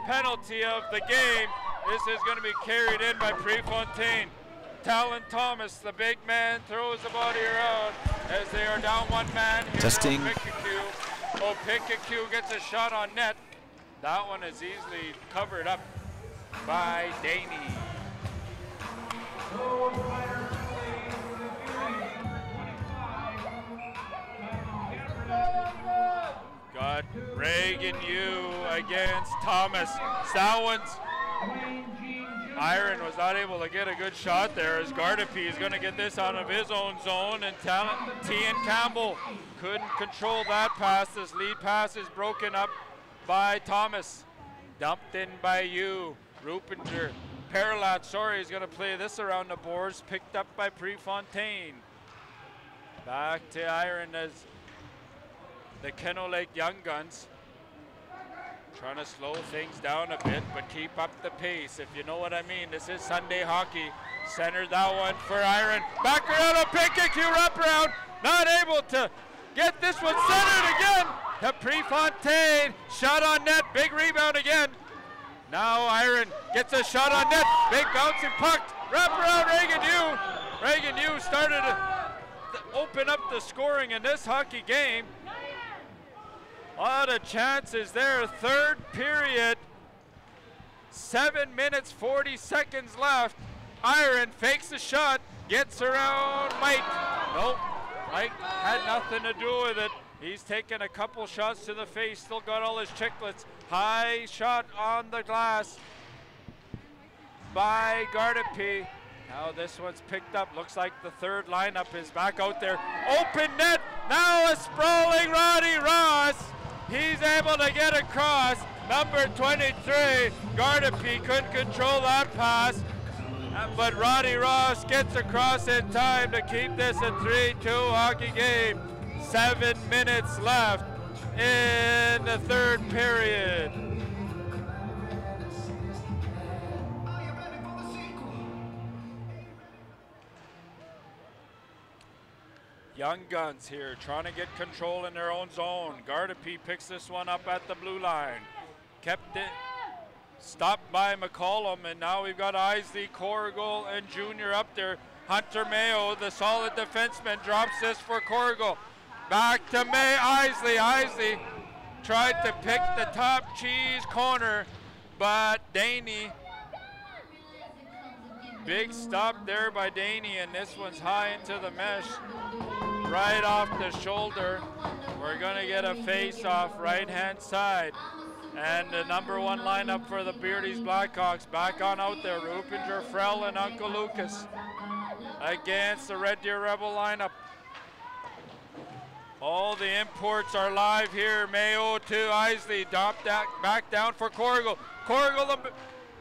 penalty of the game. This is going to be carried in by Prefontaine. Talon Thomas, the big man, throws the body around as they are down one man. Testing. O'Pickacue gets a shot on net. That one is easily covered up by Daney. Got Reagan Yu against Thomas. That one's Iron was not able to get a good shot there as Gardepy is going to get this out of his own zone, and Tian Campbell couldn't control that pass. This lead pass is broken up by Thomas. Dumped in by Yu. Rupinger. Perlat, sorry, is going to play this around the boards. Picked up by Prefontaine. Back to Iron as the Canoe Lake Young Guns trying to slow things down a bit, but keep up the pace, if you know what I mean. This is Sunday hockey. Centered that one for Iron. Back around a Pickacue wraparound. Not able to get this one centered again to Prefontaine. Shot on net. Big rebound again. Now Iron gets a shot on net. Big bouncing puck. Wraparound Reagan Yu. Reagan Yu started to open up the scoring in this hockey game. A lot of chances there. Third period. 7 minutes, 40 seconds left. Iron fakes the shot, gets around Mike. Nope, Mike had nothing to do with it. He's taken a couple shots to the face, still got all his chiclets. High shot on the glass by Gardepy. Now this one's picked up. Looks like the third lineup is back out there. Open net, now a sprawling Roddy Ross. He's able to get across. Number 23, Gardepy couldn't control that pass, but Roddy Ross gets across in time to keep this a 3-2 hockey game. 7 minutes left in the third period. Young Guns here trying to get control in their own zone. Gardepy picks this one up at the blue line. Kept it, stopped by McCollum, and now we've got Isley, Corrigal, and Junior up there. Hunter Mayo, the solid defenseman, drops this for Corrigal. Back to May Isley. Isley tried to pick the top cheese corner, but Daney, big stop there by Daney, and this one's high into the mesh, right off the shoulder. We're gonna get a face-off right-hand side. And the number 1 lineup for the Beardy's Blackhawks back on out there. Rupinger, Frell, and Uncle Lucas against the Red Deer Rebel lineup. All the imports are live here. Mayo to Isley, dropped that back down for Corrigal. Corrigal,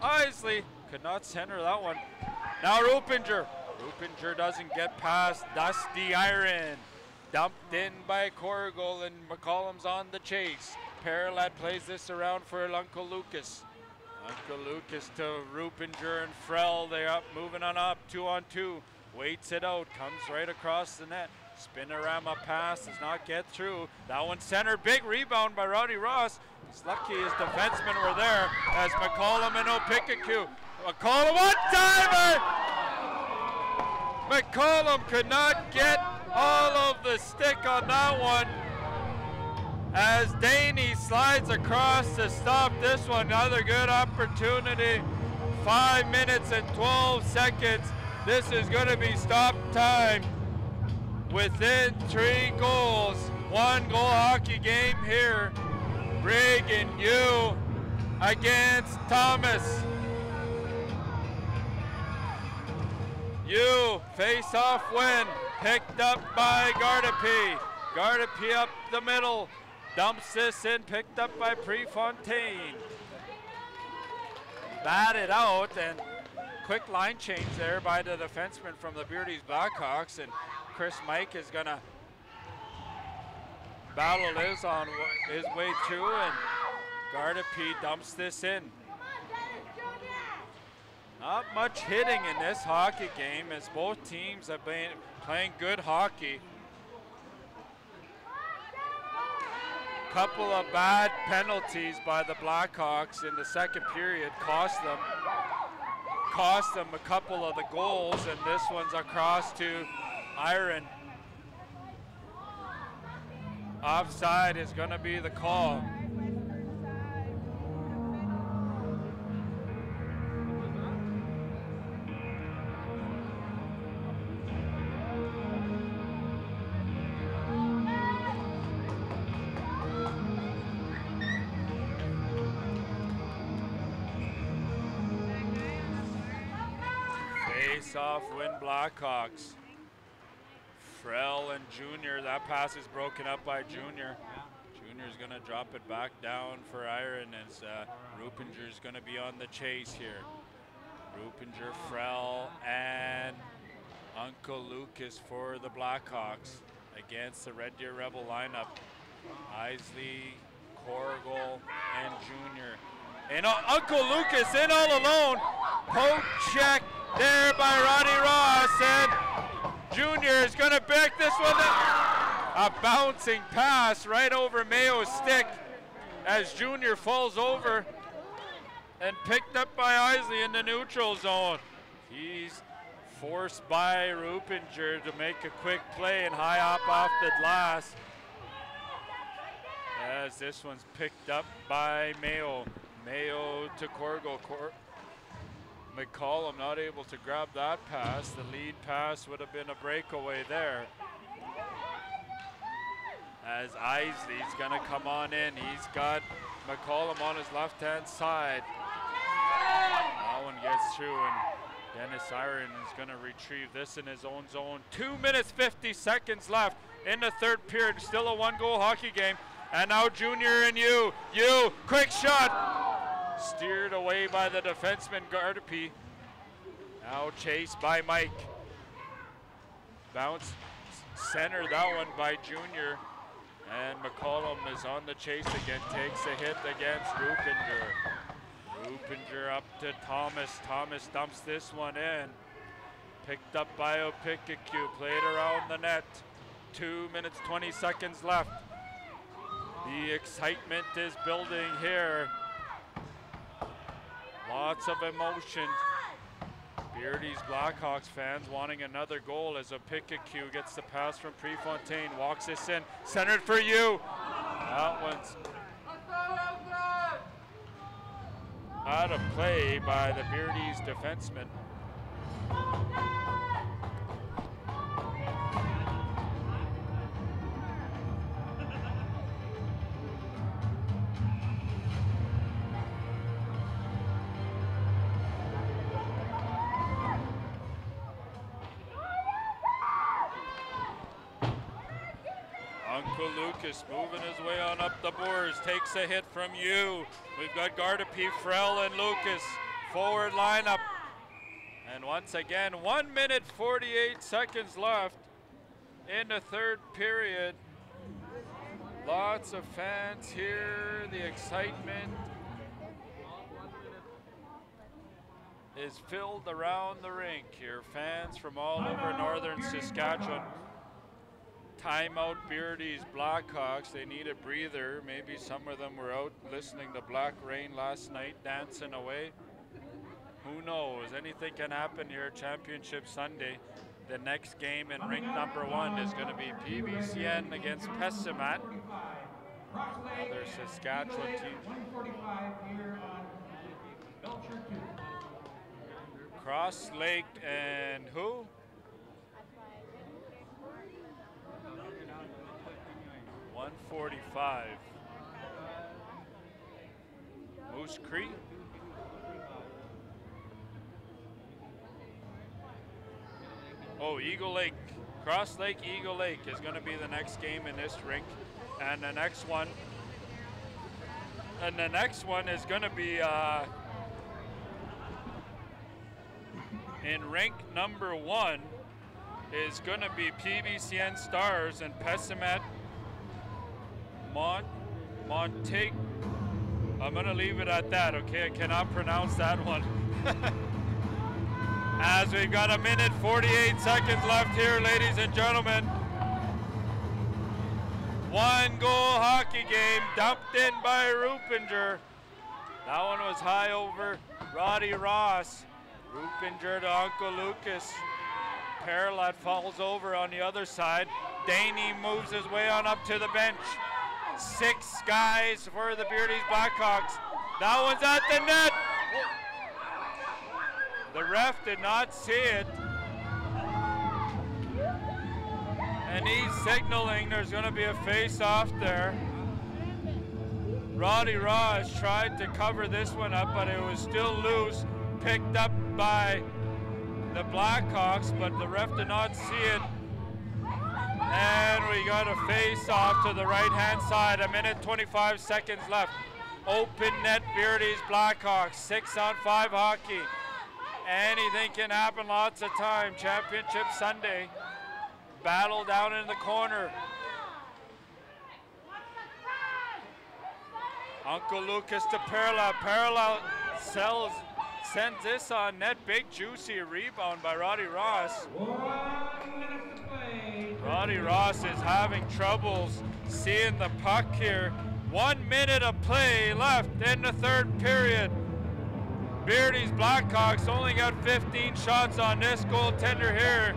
Isley could not center that one. Now Rupinger. Rupinger doesn't get past Dusty Iron. Dumped in by Corrigal, and McCollum's on the chase. Paralat plays this around for Uncle Lucas. Uncle Lucas to Rupinger and Frell. They're up, moving on up, 2-on-2. Waits it out, comes right across the net. Spinorama pass does not get through. That one center, big rebound by Roddy Ross. He's lucky his defensemen were there as McCollum and Opikaku. McCollum, one-timer! McCollum could not get all of the stick on that one as Daney slides across to stop this one. Another good opportunity. 5 minutes and 12 seconds. This is going to be stop time within 3 goals. 1 goal hockey game here. Reagan, you against Thomas. You face off win. Picked up by Gardapi. Gardapi up the middle. Dumps this in, picked up by Prefontaine. Batted out, and quick line change there by the defenseman from the Beardy's Blackhawks, and Chris Mike is gonna battle this on his way through, and Gardapi dumps this in. Not much hitting in this hockey game as both teams have been playing good hockey. Couple of bad penalties by the Blackhawks in the second period cost them a couple of the goals, and this one's across to Iron. Offside is going to be the call. Off win Blackhawks. Frell and Junior, that pass is broken up by Junior. Junior's gonna drop it back down for Iron as Rupinger's gonna be on the chase here. Rupinger, Frell, and Uncle Lucas for the Blackhawks against the Red Deer Rebel lineup. Isley, Corrigal, and Junior. And Uncle Lucas in all alone. Poke check there by Roddy Ross, and Junior is gonna back this one up. A bouncing pass right over Mayo's stick as Junior falls over and picked up by Isley in the neutral zone. He's forced by Rupinger to make a quick play and high up off the glass as this one's picked up by Mayo. Mayo to Corrigal. McCollum not able to grab that pass. The lead pass would have been a breakaway there. As Isley's gonna come on in. He's got McCollum on his left-hand side. That one gets through, and Dennis Iron is gonna retrieve this in his own zone. 2 minutes, 50 seconds left in the third period. Still a 1-goal hockey game. And now Junior and you, quick shot. Steered away by the defenseman Gardapi. Now chased by Mike. Bounce center that one by Junior. And McCollum is on the chase again, takes a hit against Rupinger. Rupinger up to Thomas. Thomas dumps this one in. Picked up by Opikaku, played around the net. 2 minutes, 20 seconds left. The excitement is building here. Lots of emotion. Beardy's Blackhawks fans wanting another goal as a Pickacue gets the pass from Prefontaine, walks this in, centered for you. That one's out of play by the Beardy's defenseman. Uncle Lucas moving his way on up the boards, takes a hit from you. We've got Gardapi, Frell, and Lucas. Forward lineup. And once again, 1 minute 48 seconds left in the third period. Lots of fans here. The excitement is filled around the rink here. Fans from all over northern Saskatchewan. Timeout Beardy's Blackhawks. They need a breather. Maybe some of them were out listening to Black Rain last night, dancing away. Who knows? Anything can happen here. Championship Sunday. The next game in rink number 1 is going to be PBCN against Pessimat. Another Saskatchewan team. Cross Lake and who? .145. Moose Cree. Oh, Eagle Lake. Cross Lake, Eagle Lake is going to be the next game in this rink. And the next one is going to be in rink number 1 is going to be PBCN Stars and Pessimat Montague. I'm going to leave it at that, okay? I cannot pronounce that one. As we've got 1 minute 48 seconds left here, ladies and gentlemen. 1 goal hockey game dumped in by Rupinger. That one was high over Roddy Ross. Rupinger to Uncle Lucas. Perlat falls over on the other side. Daney moves his way on up to the bench. 6 guys for the Beardy's Blackhawks. That one's at the net. The ref did not see it. And he's signaling there's going to be a face-off there. Roddy Ross tried to cover this one up, but it was still loose. Picked up by the Blackhawks, but the ref did not see it. And we got a face-off to the right-hand side. 1 minute 25 seconds left. Open net, Beardy's Blackhawks. 6-on-5 hockey. Anything can happen lots of time. Championship Sunday. Battle down in the corner. Uncle Lucas to Perla. Perla sends this on net. Big juicy rebound by Roddy Ross. Roddy Ross is having troubles seeing the puck here. 1 minute of play left in the third period. Beardy's Blackhawks only got 15 shots on this goaltender here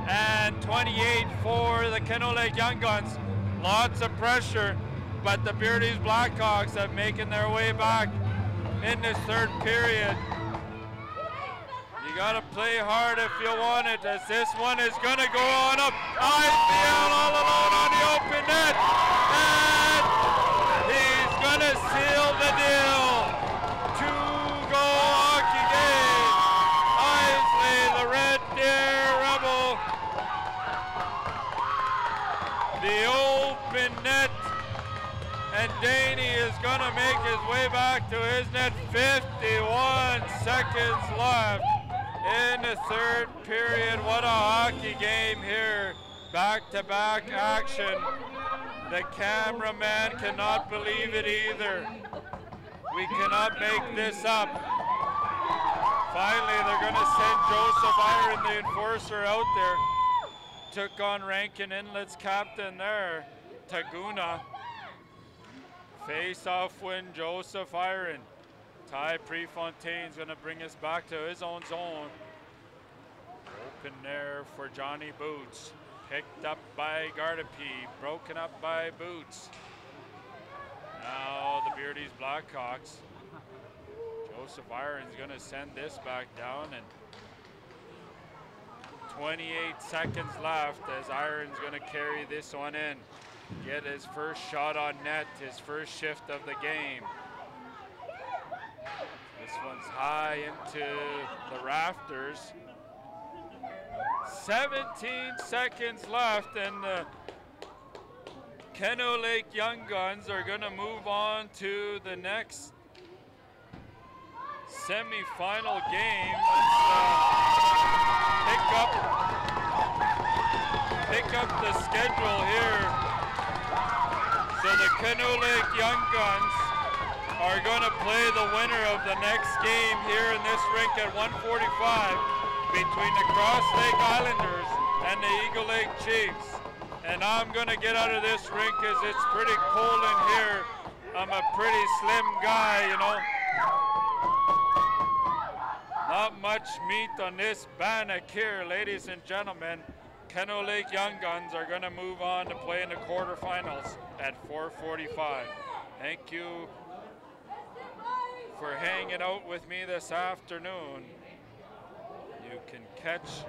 and 28 for the Canoe Lake Young Guns. Lots of pressure, but the Beardy's Blackhawks have making their way back in this third period. You gotta play hard if you want it, as this one is gonna go on up. IPL all alone on the open net, and he's gonna seal the deal. 2-goal hockey game. Isley, the Red Deer Rebel. The open net, and Daney is gonna make his way back to his net. 51 seconds left in the third period. What a hockey game here. Back-to-back action. The cameraman cannot believe it either. We cannot make this up. Finally, they're going to send Joseph Iron, the enforcer, out there. Took on Rankin Inlet's captain there, Taguna. Face-off win, Joseph Iron. Ty Prefontaine's going to bring us back to his own zone. Open there for Johnny Boots. Picked up by Gardapi, broken up by Boots. Now the Beardy's Blackhawks. Joseph Iron's gonna send this back down, and 28 seconds left as Iron's gonna carry this one in. Get his first shot on net, his first shift of the game. This one's high into the rafters. 17 seconds left, and the Canoe Lake Young Guns are gonna move on to the next semi-final game. Let's pick up the schedule here. So the Canoe Lake Young Guns are gonna play the winner of the next game here in this rink at 1:45 between the Cross Lake Islanders and the Eagle Lake Chiefs. And I'm gonna get out of this rink as it's pretty cold in here. I'm a pretty slim guy, you know. Not much meat on this bannock here, ladies and gentlemen. Canoe Lake Young Guns are gonna move on to play in the quarterfinals at 4:45. Thank you for hanging out with me this afternoon. You can catch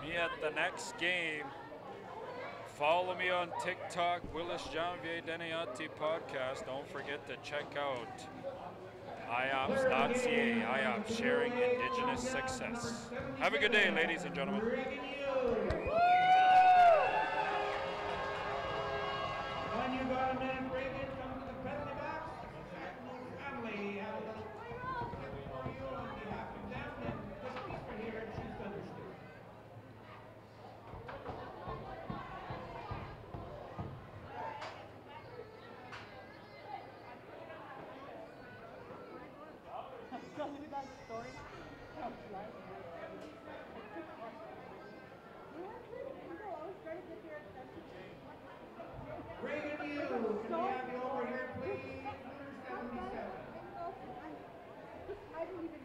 me at the next game. Follow me on TikTok, Willis Janvier Deniati Podcast. Don't forget to check out IOPS.ca, IOPS, sharing Indigenous success. Have a good day, ladies and gentlemen. When you got a minute, Reagan, come to the penalty box. Family, have a little for you on behalf of them, and this piece right here, choose Thunderstick. Reagan, you, can we have you over here, please? Number 77. I didn't even